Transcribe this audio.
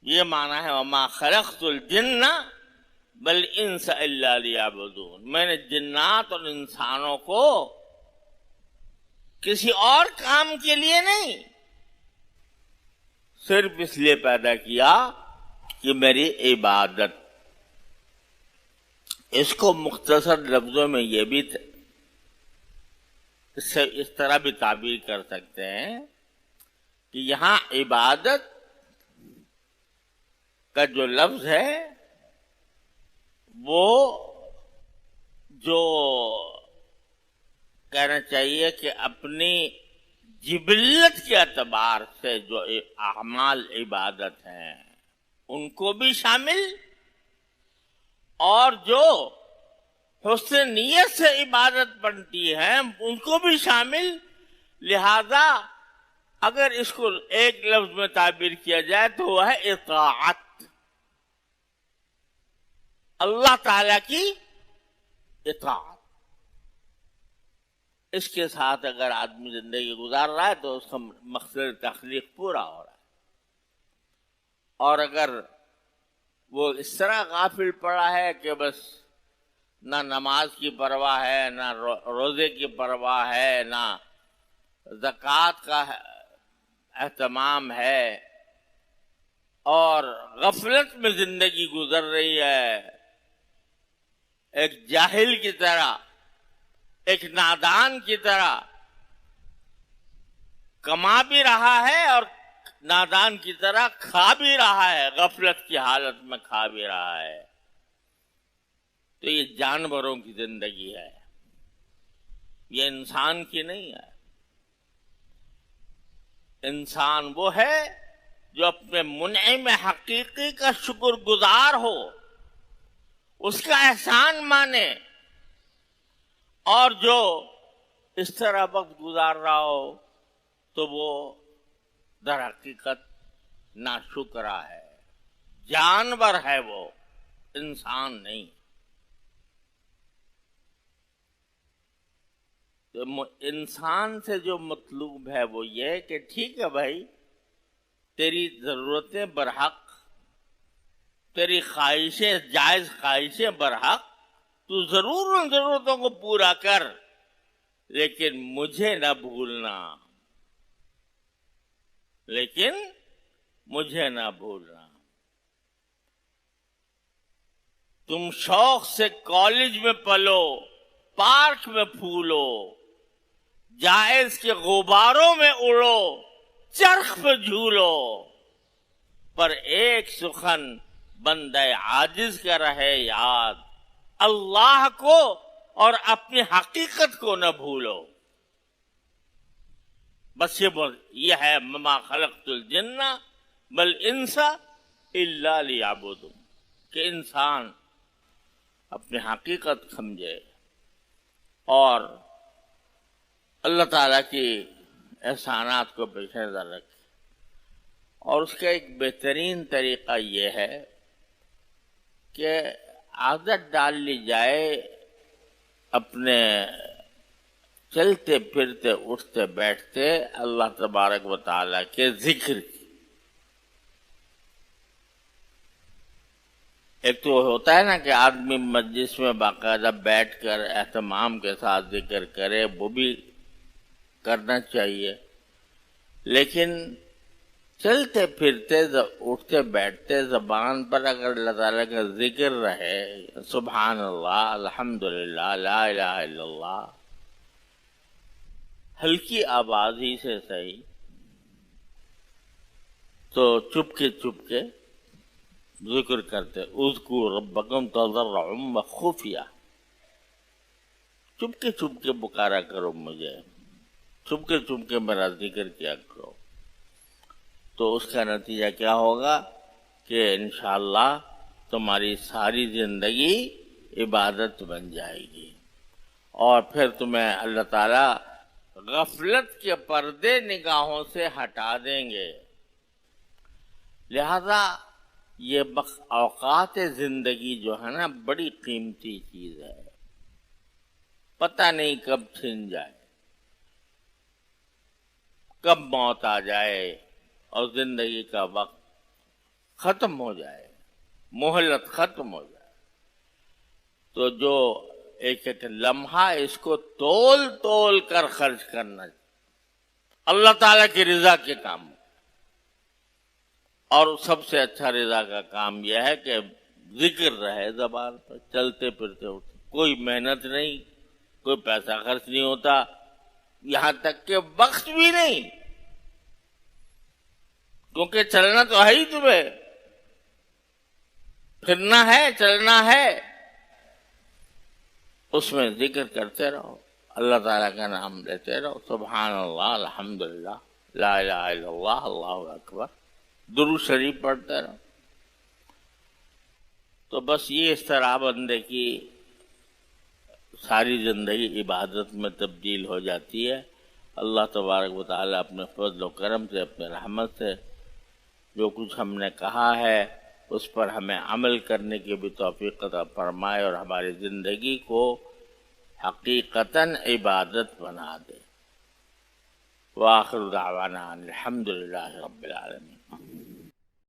یہ معنی ہے وما خلقت الجن والانس الا لیعبدون، میں نے جنات اور انسانوں کو کسی اور کام کے لیے نہیں، صرف اس لیے پیدا کیا کہ میری عبادت۔ اس کو مختصر لفظوں میں یہ بھی اس طرح بھی تعبیر کر سکتے ہیں کہ یہاں عبادت کا جو لفظ ہے وہ جو کہنا چاہیے کہ اپنی جبلت کے اعتبار سے جو اعمال عبادت ہیں ان کو بھی شامل، اور جو حسن نیت سے عبادت بنتی ہے ان کو بھی شامل۔ لہذا اگر اس کو ایک لفظ میں تعبیر کیا جائے تو وہ ہے اطاعت، اللہ تعالی کی اطاعت۔ اس کے ساتھ اگر آدمی زندگی گزار رہا ہے تو اس کا مقصد تخلیق پورا ہو رہا ہے، اور اگر وہ اس طرح غافل پڑا ہے کہ بس نہ نماز کی پرواہ ہے، نہ روزے کی پرواہ ہے، نہ زکوٰۃ کا اہتمام ہے، اور غفلت میں زندگی گزر رہی ہے، ایک جاہل کی طرح، ایک نادان کی طرح کما بھی رہا ہے اور نادان کی طرح کھا بھی رہا ہے، غفلت کی حالت میں کھا بھی رہا ہے، تو یہ جانوروں کی زندگی ہے، یہ انسان کی نہیں ہے۔ انسان وہ ہے جو اپنے منعم حقیقی کا شکر گزار ہو، اس کا احسان مانے، اور جو اس طرح وقت گزار رہا ہو تو وہ در حقیقت ناشکرا ہے، جانور ہے، وہ انسان نہیں۔ انسان سے جو مطلوب ہے وہ یہ کہ ٹھیک ہے بھائی، تیری ضرورتیں برحق، تیری خواہشیں، جائز خواہشیں برحق، تو ضرور ان ضرورتوں کو پورا کر، لیکن مجھے نہ بھولنا، لیکن مجھے نہ بھولنا۔ تم شوق سے کالج میں پلو، پارک میں پھولو، جائز کے غباروں میں اڑو، چرخ پہ جھولو، پر ایک سخن بندہ عاجز کا رہے یاد، اللہ کو اور اپنی حقیقت کو نہ بھولو۔ بس یہ ہے مما خلقت الجن والانس الا لیعبدون، کہ انسان اپنی حقیقت سمجھے اور اللہ تعالیٰ کی احسانات کو پیش نظر رکھے۔ اور اس کا ایک بہترین طریقہ یہ ہے کہ عادت ڈال لی جائے اپنے چلتے پھرتے اٹھتے بیٹھتے اللہ تبارک و تعالیٰ کے ذکر کی۔ ایک تو ہوتا ہے نا کہ آدمی مجلس میں باقاعدہ بیٹھ کر اہتمام کے ساتھ ذکر کرے، وہ بھی کرنا چاہیے، لیکن چلتے پھرتے اٹھتے بیٹھتے زبان پر اگر اللہ تعالیٰ کا ذکر رہے، سبحان اللہ، الحمدللہ، لا الہ الا اللہ، ہلکی آواز ہی سے صحیح، تو چپ کے ذکر کرتے، اذکروا ربکم تضرعا وخفیہ، چپ کے پکارا کرو مجھے، چپ کے میرا ذکر کیا کرو، تو اس کا نتیجہ کیا ہوگا کہ انشاءاللہ تمہاری ساری زندگی عبادت بن جائے گی، اور پھر تمہیں اللہ تعالیٰ غفلت کے پردے نگاہوں سے ہٹا دیں گے۔ لہذا یہ اوقات زندگی جو ہے نا بڑی قیمتی چیز ہے، پتہ نہیں کب چھن جائے، کب موت آ جائے اور زندگی کا وقت ختم ہو جائے، مہلت ختم ہو جائے، تو جو ایک ایک لمحہ اس کو تول تول کر خرچ کرنا اللہ تعالیٰ کی رضا کے کام. اور سب سے اچھا رضا کا کام یہ ہے کہ ذکر رہے زبان پر، چلتے پھرتے اٹھتے، کوئی محنت نہیں، کوئی پیسہ خرچ نہیں ہوتا، یہاں تک کہ وقت بھی نہیں، کیونکہ چلنا تو ہے ہی، تمہیں پھرنا ہے، چلنا ہے، اس میں ذکر کرتے رہو، اللہ تعالیٰ کا نام لیتے رہو، سبحان اللہ، الحمدللہ، لا الہ الا اللہ، اللہ اکبر، درود شریف پڑھتے رہو. تو بس یہ اس طرح بندے کی ساری زندگی عبادت میں تبدیل ہو جاتی ہے. اللہ تبارک و تعالیٰ اپنے فضل و کرم سے، اپنے رحمت سے جو کچھ ہم نے کہا ہے اس پر ہمیں عمل کرنے کی بھی توفیق عطا فرمائے اور ہماری زندگی کو حقیقتاً عبادت بنا دے. وآخر دعوانا الحمدللہ رب العالمین.